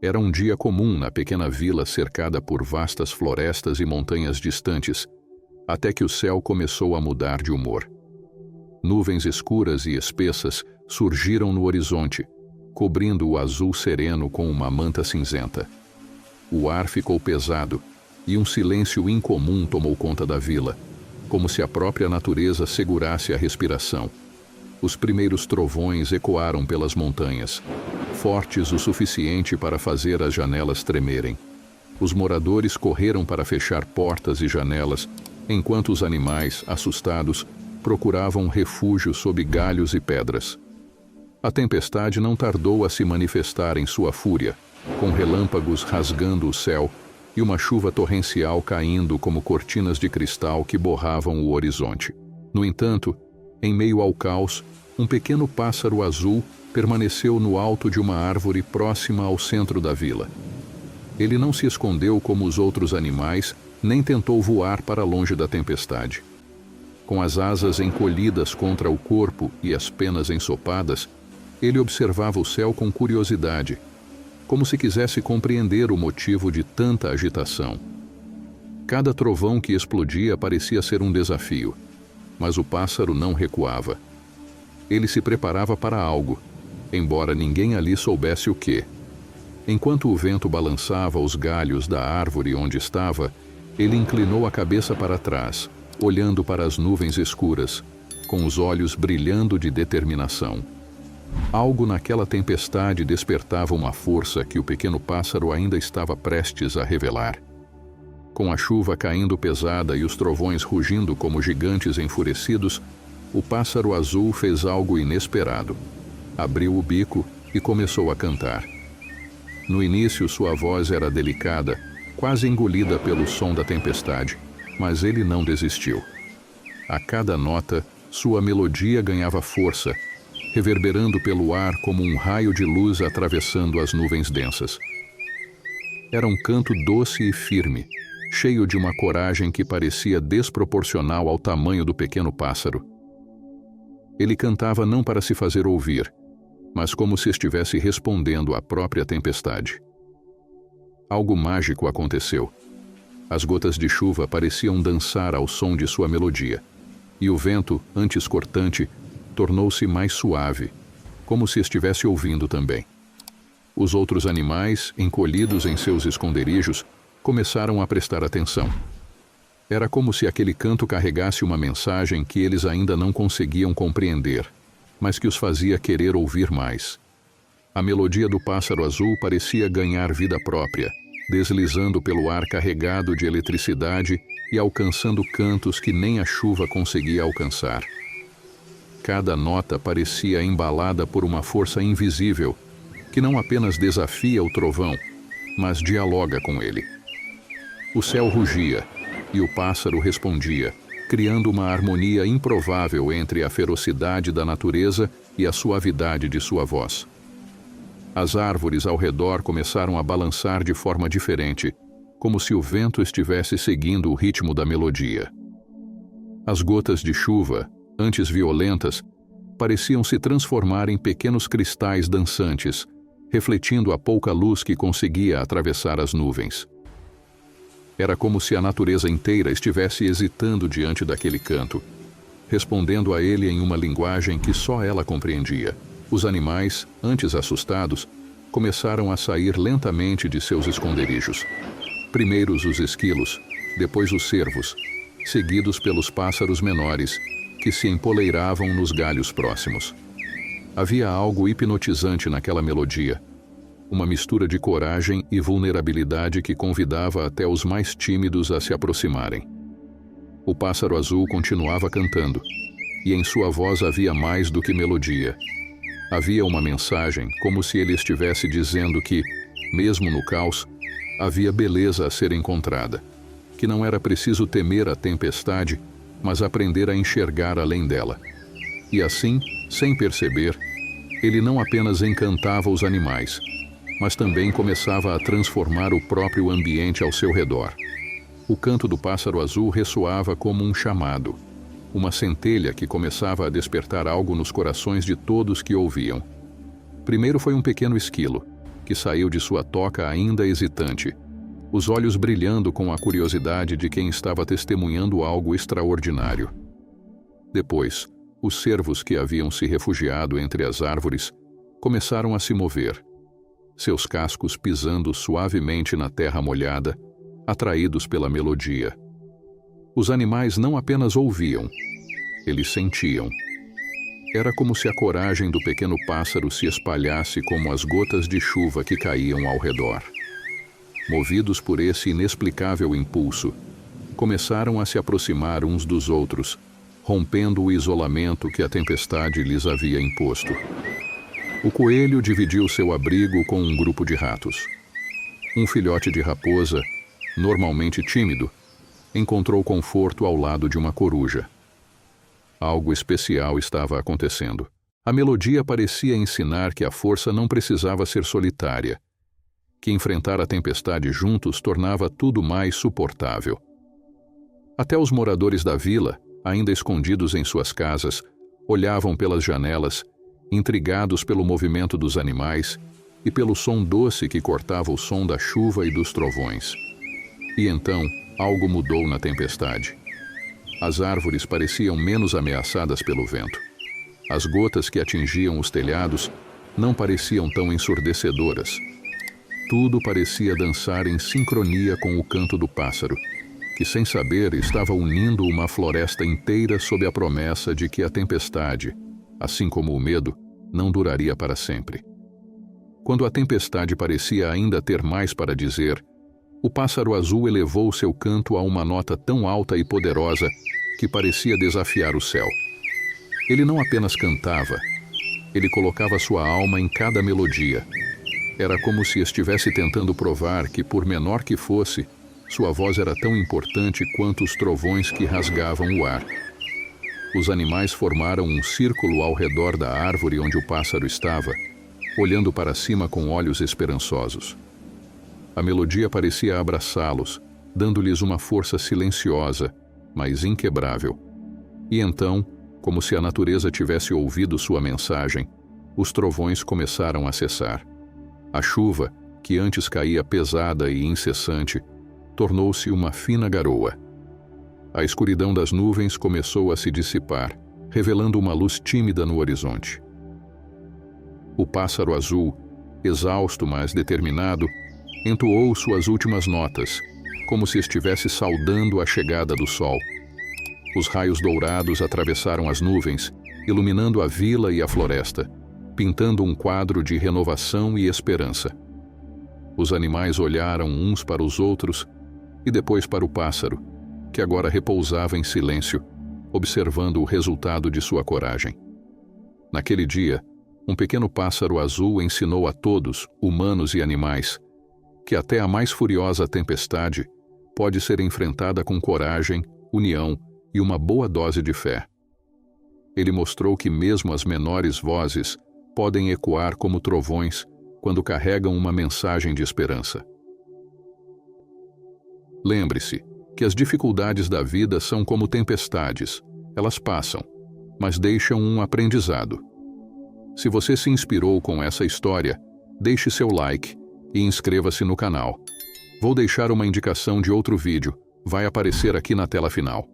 Era um dia comum na pequena vila cercada por vastas florestas e montanhas distantes, até que o céu começou a mudar de humor. Nuvens escuras e espessas surgiram no horizonte, cobrindo o azul sereno com uma manta cinzenta. O ar ficou pesado e um silêncio incomum tomou conta da vila, como se a própria natureza segurasse a respiração. Os primeiros trovões ecoaram pelas montanhas, fortes o suficiente para fazer as janelas tremerem. Os moradores correram para fechar portas e janelas, enquanto os animais, assustados, procuravam refúgio sob galhos e pedras. A tempestade não tardou a se manifestar em sua fúria, com relâmpagos rasgando o céu e uma chuva torrencial caindo como cortinas de cristal que borravam o horizonte. No entanto, em meio ao caos, um pequeno pássaro azul permaneceu no alto de uma árvore próxima ao centro da vila. Ele não se escondeu como os outros animais, nem tentou voar para longe da tempestade. Com as asas encolhidas contra o corpo e as penas ensopadas, ele observava o céu com curiosidade, como se quisesse compreender o motivo de tanta agitação. Cada trovão que explodia parecia ser um desafio, mas o pássaro não recuava. Ele se preparava para algo, embora ninguém ali soubesse o quê. Enquanto o vento balançava os galhos da árvore onde estava, ele inclinou a cabeça para trás, olhando para as nuvens escuras, com os olhos brilhando de determinação. Algo naquela tempestade despertava uma força que o pequeno pássaro ainda estava prestes a revelar. Com a chuva caindo pesada e os trovões rugindo como gigantes enfurecidos, o pássaro azul fez algo inesperado. Abriu o bico e começou a cantar. No início, sua voz era delicada, quase engolida pelo som da tempestade, mas ele não desistiu. A cada nota, sua melodia ganhava força, reverberando pelo ar como um raio de luz atravessando as nuvens densas. Era um canto doce e firme, cheio de uma coragem que parecia desproporcional ao tamanho do pequeno pássaro. Ele cantava não para se fazer ouvir, mas como se estivesse respondendo à própria tempestade. Algo mágico aconteceu. As gotas de chuva pareciam dançar ao som de sua melodia, e o vento, antes cortante, tornou-se mais suave, como se estivesse ouvindo também. Os outros animais, encolhidos em seus esconderijos, começaram a prestar atenção. Era como se aquele canto carregasse uma mensagem que eles ainda não conseguiam compreender, mas que os fazia querer ouvir mais. A melodia do pássaro azul parecia ganhar vida própria, deslizando pelo ar carregado de eletricidade e alcançando cantos que nem a chuva conseguia alcançar. Cada nota parecia embalada por uma força invisível, que não apenas desafia o trovão, mas dialoga com ele. O céu rugia, e o pássaro respondia, criando uma harmonia improvável entre a ferocidade da natureza e a suavidade de sua voz. As árvores ao redor começaram a balançar de forma diferente, como se o vento estivesse seguindo o ritmo da melodia. As gotas de chuva, antes violentas, pareciam se transformar em pequenos cristais dançantes, refletindo a pouca luz que conseguia atravessar as nuvens. Era como se a natureza inteira estivesse hesitando diante daquele canto, respondendo a ele em uma linguagem que só ela compreendia. Os animais, antes assustados, começaram a sair lentamente de seus esconderijos. Primeiro os esquilos, depois os cervos, seguidos pelos pássaros menores, que se empoleiravam nos galhos próximos. Havia algo hipnotizante naquela melodia, uma mistura de coragem e vulnerabilidade que convidava até os mais tímidos a se aproximarem. O pássaro azul continuava cantando, e em sua voz havia mais do que melodia. Havia uma mensagem, como se ele estivesse dizendo que, mesmo no caos, havia beleza a ser encontrada, que não era preciso temer a tempestade, mas aprender a enxergar além dela. E assim, sem perceber, ele não apenas encantava os animais, mas também começava a transformar o próprio ambiente ao seu redor. O canto do pássaro azul ressoava como um chamado, uma centelha que começava a despertar algo nos corações de todos que ouviam. Primeiro foi um pequeno esquilo, que saiu de sua toca ainda hesitante, os olhos brilhando com a curiosidade de quem estava testemunhando algo extraordinário. Depois, os cervos que haviam se refugiado entre as árvores começaram a se mover, seus cascos pisando suavemente na terra molhada, atraídos pela melodia. Os animais não apenas ouviam, eles sentiam. Era como se a coragem do pequeno pássaro se espalhasse como as gotas de chuva que caíam ao redor. Movidos por esse inexplicável impulso, começaram a se aproximar uns dos outros, rompendo o isolamento que a tempestade lhes havia imposto. O coelho dividiu seu abrigo com um grupo de ratos. Um filhote de raposa, normalmente tímido, encontrou conforto ao lado de uma coruja. Algo especial estava acontecendo. A melodia parecia ensinar que a força não precisava ser solitária, que enfrentar a tempestade juntos tornava tudo mais suportável. Até os moradores da vila, ainda escondidos em suas casas, olhavam pelas janelas, intrigados pelo movimento dos animais e pelo som doce que cortava o som da chuva e dos trovões. E então, algo mudou na tempestade. As árvores pareciam menos ameaçadas pelo vento. As gotas que atingiam os telhados não pareciam tão ensurdecedoras. Tudo parecia dançar em sincronia com o canto do pássaro, que sem saber estava unindo uma floresta inteira sob a promessa de que a tempestade, assim como o medo, não duraria para sempre. Quando a tempestade parecia ainda ter mais para dizer, o pássaro azul elevou seu canto a uma nota tão alta e poderosa que parecia desafiar o céu. Ele não apenas cantava, ele colocava sua alma em cada melodia. Era como se estivesse tentando provar que, por menor que fosse, sua voz era tão importante quanto os trovões que rasgavam o ar. Os animais formaram um círculo ao redor da árvore onde o pássaro estava, olhando para cima com olhos esperançosos. A melodia parecia abraçá-los, dando-lhes uma força silenciosa, mas inquebrável. E então, como se a natureza tivesse ouvido sua mensagem, os trovões começaram a cessar. A chuva, que antes caía pesada e incessante, tornou-se uma fina garoa. A escuridão das nuvens começou a se dissipar, revelando uma luz tímida no horizonte. O pássaro azul, exausto mas determinado, entoou suas últimas notas, como se estivesse saudando a chegada do sol. Os raios dourados atravessaram as nuvens, iluminando a vila e a floresta, pintando um quadro de renovação e esperança. Os animais olharam uns para os outros e depois para o pássaro, que agora repousava em silêncio, observando o resultado de sua coragem. Naquele dia, um pequeno pássaro azul ensinou a todos, humanos e animais, que até a mais furiosa tempestade pode ser enfrentada com coragem, união e uma boa dose de fé. Ele mostrou que mesmo as menores vozes podem ecoar como trovões quando carregam uma mensagem de esperança. Lembre-se que as dificuldades da vida são como tempestades, elas passam, mas deixam um aprendizado. Se você se inspirou com essa história, deixe seu like e inscreva-se no canal. Vou deixar uma indicação de outro vídeo, vai aparecer aqui na tela final.